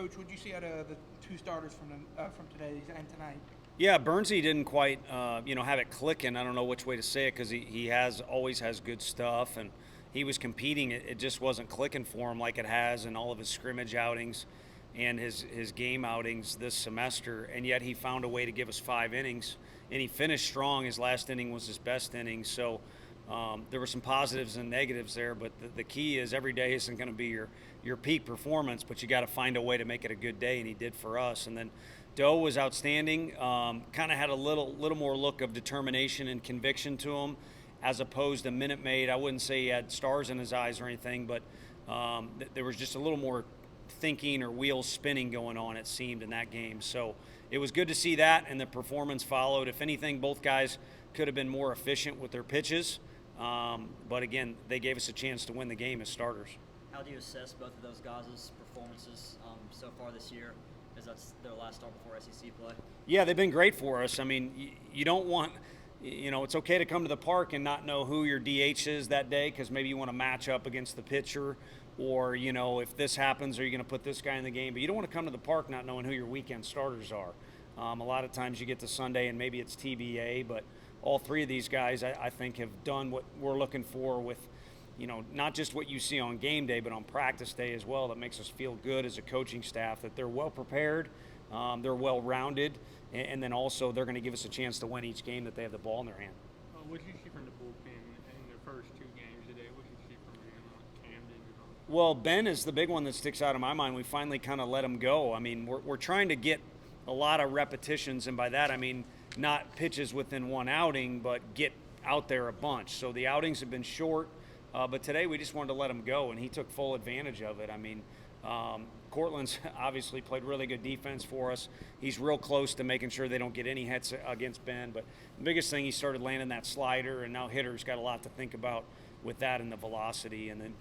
Coach, what did you see out of the two starters from today and tonight? Yeah, Bernsey didn't quite, have it clicking. I don't know which way to say it because he always has good stuff, and he was competing. It just wasn't clicking for him like it has in all of his scrimmage outings and his game outings this semester. And yet he found a way to give us 5 innings, and he finished strong. His last inning was his best inning. So there were some positives and negatives there, but the key is every day isn't going to be your peak performance, but you got to find a way to make it a good day, and he did for us. And then Doe was outstanding. Kind of had a little more look of determination and conviction to him, as opposed to Minute Maid. I wouldn't say he had stars in his eyes or anything, but there was just a little more thinking or wheels spinning going on, it seemed, in that game. So it was good to see that, and the performance followed. If anything, both guys could have been more efficient with their pitches, but again, they gave us a chance to win the game as starters. How do you assess both of those guys' performances so far this year, as that's their last start before SEC play? Yeah, they've been great for us. I mean, you don't want – it's okay to come to the park and not know who your DH is that day because maybe you want to match up against the pitcher, or, if this happens, are you going to put this guy in the game? But you don't want to come to the park not knowing who your weekend starters are. A lot of times you get to Sunday and maybe it's TBA, but all three of these guys, I think, have done what we're looking for with, not just what you see on game day, but on practice day as well. That makes us feel good as a coaching staff that they're well prepared, they're well rounded, and then also they're going to give us a chance to win each game that they have the ball in their hand. What did you see from the bullpen in their first two games today? What did you see from Camden and all? Well, Ben is the big one that sticks out in my mind. We finally kind of let him go. I mean, we're trying to get a lot of repetitions, and by that I mean not pitches within one outing, but get out there a bunch. So the outings have been short, but today we just wanted to let him go, and he took full advantage of it. I mean, Cortland's obviously played really good defense for us. He's real close to making sure they don't get any hits against Ben, but the biggest thing, he started landing that slider, and now hitters got a lot to think about with that and the velocity. And then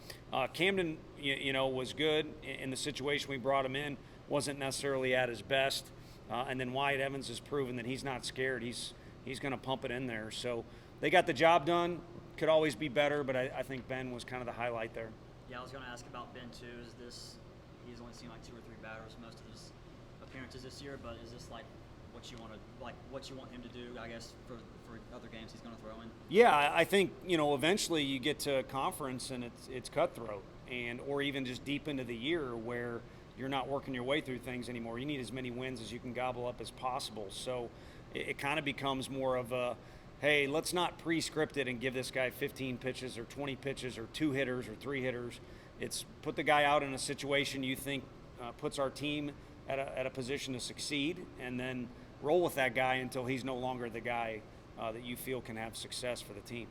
Camden, was good in the situation we brought him in, wasn't necessarily at his best. And then Wyatt Evans has proven that he's not scared. He's going to pump it in there. So they got the job done. Could always be better, but I think Ben was kind of the highlight there. Yeah, I was going to ask about Ben too. He's only seen like 2 or 3 batters most of his appearances this year, but is this like what you want him to do, I guess, for other games he's going to throw in? Yeah, I think, eventually you get to a conference and it's cutthroat, or even just deep into the year where you're not working your way through things anymore. You need as many wins as you can gobble up as possible. So it kind of becomes more of a, hey, let's not pre-script it and give this guy 15 pitches or 20 pitches or 2 hitters or 3 hitters. It's put the guy out in a situation you think puts our team at a position to succeed, and then roll with that guy until he's no longer the guy that you feel can have success for the team.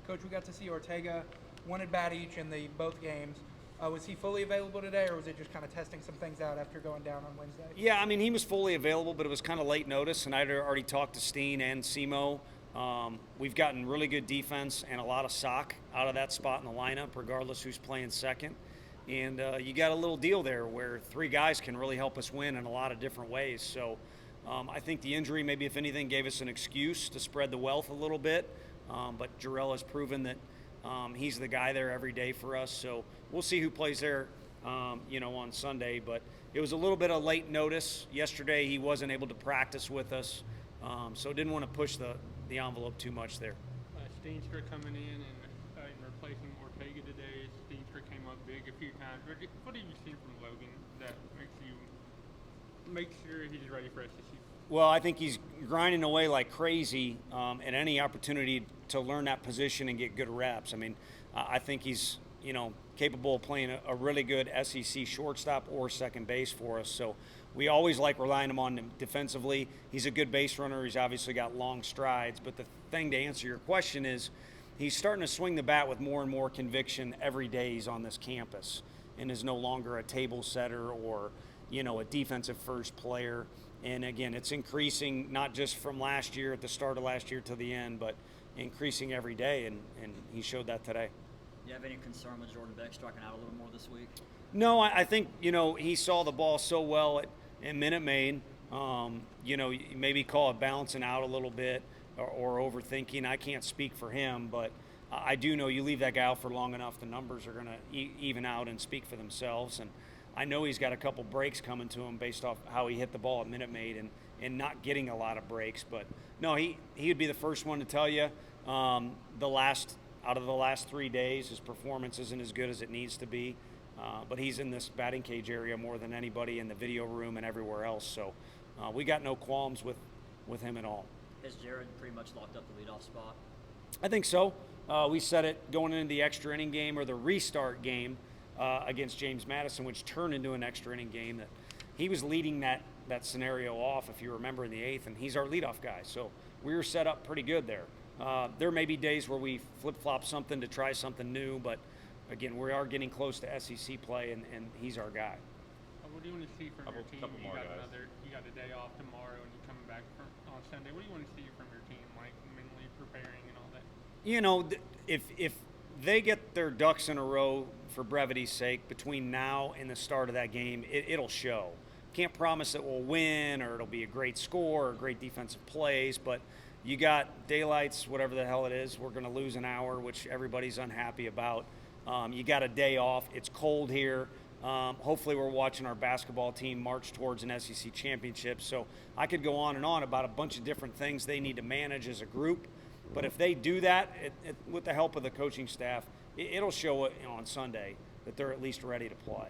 Coach, we got to see Ortega, 1 at bat each in both games. Was he fully available today, or was it just kind of testing some things out after going down on Wednesday? Yeah, I mean, he was fully available, but it was kind of late notice, and I'd already talked to Steen and Simo. We've gotten really good defense and a lot of sock out of that spot in the lineup, regardless who's playing second. And you got a little deal there where 3 guys can really help us win in a lot of different ways. So I think the injury, maybe if anything, gave us an excuse to spread the wealth a little bit. But Jarrell has proven that he's the guy there every day for us. So we'll see who plays there, on Sunday. But it was a little bit of late notice. Yesterday he wasn't able to practice with us, so didn't want to push the envelope too much there. Steenstra coming in and replacing Ortega today. Steenstra came up big a few times. What have you seen from Logan that makes sure he's ready for SEC? Well, I think he's grinding away like crazy at any opportunity to learn that position and get good reps. I mean, I think he's, capable of playing a really good SEC shortstop or second base for us. So we always like relying on him defensively. He's a good base runner. He's obviously got long strides. But the thing to answer your question is he's starting to swing the bat with more and more conviction every day he's on this campus, and is no longer a table setter or, a defensive first player. And again, it's increasing not just from last year, at the start of last year to the end, but increasing every day, and he showed that today. Do you have any concern with Jordan Beck striking out a little more this week? No, I think, he saw the ball so well at Minute Maid. Maybe call it balancing out a little bit or overthinking. I can't speak for him, but I do know you leave that guy out for long enough, the numbers are going to even out and speak for themselves. And I know he's got a couple breaks coming to him based off how he hit the ball at Minute Maid and not getting a lot of breaks. But no, he would be the first one to tell you out of the last 3 days, his performance isn't as good as it needs to be. But he's in this batting cage area more than anybody in the video room and everywhere else. So we got no qualms with him at all. Has Jared pretty much locked up the leadoff spot? I think so. We said it going into the extra inning game or the restart game against James Madison, which turned into an extra inning game, that he was leading that scenario off, if you remember, in the 8th, and he's our leadoff guy. So we were set up pretty good there. There may be days where we flip-flop something to try something new, but again, we are getting close to SEC play, and he's our guy. What do you want to see from your team? Couple more guys. You got a day off tomorrow, and you're coming back on Sunday. What do you want to see from your team, like mentally preparing and all that? You know, if they get their ducks in a row, for brevity's sake, between now and the start of that game, it'll show. Can't promise that we'll win or it'll be a great score or great defensive plays, but you got daylights, whatever the hell it is. We're going to lose an hour, which everybody's unhappy about. You got a day off. It's cold here. Hopefully we're watching our basketball team march towards an SEC championship. So I could go on and on about a bunch of different things they need to manage as a group. But if they do that, with the help of the coaching staff, it'll show on Sunday that they're at least ready to play.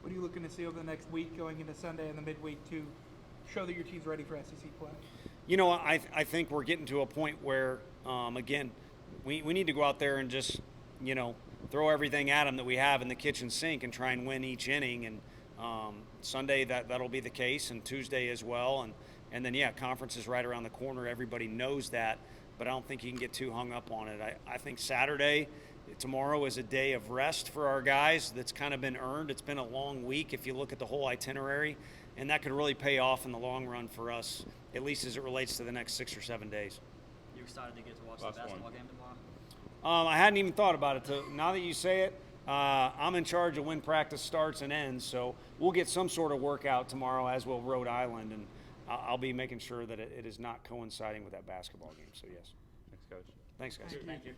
What are you looking to see over the next week going into Sunday and the midweek to show that your team's ready for SEC play? You know, I think we're getting to a point where, again, we need to go out there and just, throw everything at them that we have in the kitchen sink and try and win each inning. And Sunday that'll be the case, and Tuesday as well. And then, conference is right around the corner. Everybody knows that, but I don't think you can get too hung up on it. I think tomorrow is a day of rest for our guys that's kind of been earned. It's been a long week if you look at the whole itinerary, and that could really pay off in the long run for us, at least as it relates to the next 6 or 7 days. You excited to get to watch Last the basketball one. game tomorrow? I hadn't even thought about it. Now that you say it, I'm in charge of when practice starts and ends, so we'll get some sort of workout tomorrow, as will Rhode Island, and I'll be making sure that it is not coinciding with that basketball game. So, yes. Thanks, Coach. Thanks, guys. Thank you.